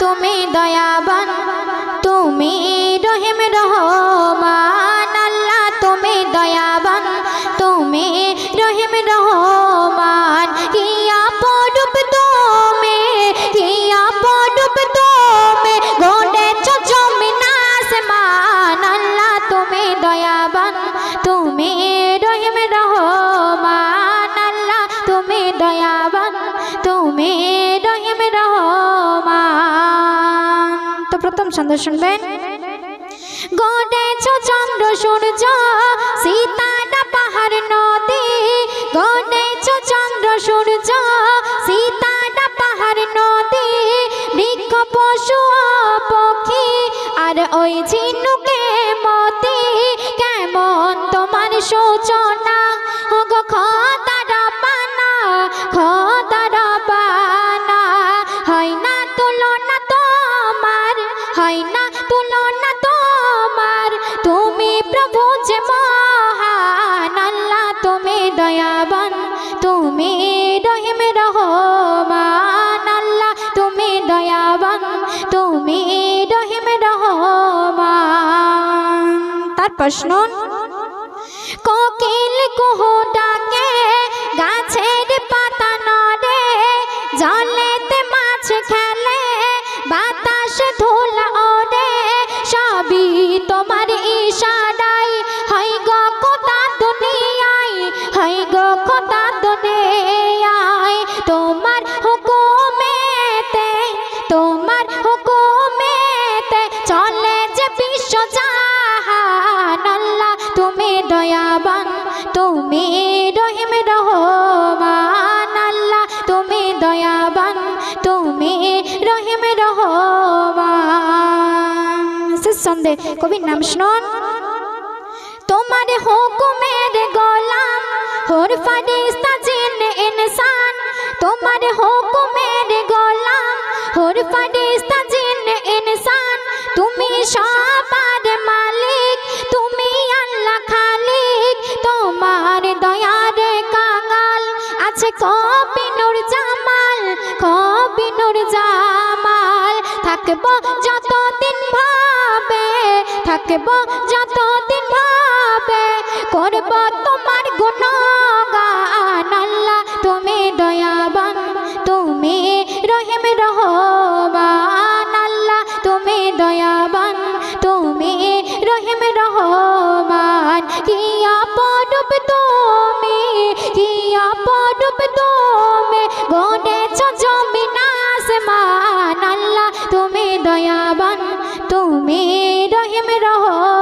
তুমি দয়াবান তুমি রহিম রহমান আল্লাহ তুমি দয়াবান তুমি রহিম রহমান কিয়া পড়ুব তুমি কিয়া পড়ুব তুমি গড়েছো জমিন আসমান আল্লাহ তুমি দয়াবান তুমি রহিম রহমান আল্লাহ তুমি দয়াবান তুমি রহিম রহমান। তো প্রথম ছন্দ শুনবেন। গড়েছো চন্দ্র সূর্য সীতারা পাহাড় নদী গড়েছো চন্দ্র সূর্য সীতারা পাহাড় নদী বৃক্ষ পশু পক্ষী আর ওই ঝিনুকে মতি কেমন তোমার সূচনা ওগো খোদারা বানা খোদারা বানা হয় না তুলনা তোমার হয় না তুলনা তোমার তুমি প্রভু যে মহান আল্লাহ তুমি দয়াবান তুমি রহিম রহমান আল্লাহ তুমি দয়াবান তুমি রহিম রহমান। তারপর শুনুন। কোকিল কুহু ডাকে গাছের পাতা নড়ে জলেতে মাছ খেলে বাতাসে ধুলা ওড়ে সবই তোমার ইশারায় হয় গো খোদা দুনিয়ায় হয় গো খোদা দুনিয়ায় তোমার হুকুমেতে চলে যে বিশ্ব জাহান আল্লাহ তুমি দয়াবান তুমি রহিম রহমান আল্লাহ তুমি দয়াবান তুমি রহিম রহমান। সন্দেহ কবির নাম শুনুন। তোমার হুকুমের গোলাম হোর ফারিস্তা জিন ইনসান তোমার হুকুমের গোলাম হোর ফারিস্তা জিন ইনসান তুমি সবার মালিক তুমি আল্লাহ খালিক তোমার দয়ার কাঙাল আছে কবি নূর জামাল থাকবো যতদিন ভাবে থাকবো যতদিন ভাবে করব তোমার গুণগান আল্লাহ তুমি দয়াবান তুমি রহিম রহমান আল্লাহ তুমি দয়াবান তুমি রহিম রহমান কিয়া পড়ুব তুমি গড়েছো জমিন আসমান আল্লাহ তুমি দয়াবান তুমি রহিম রহমান।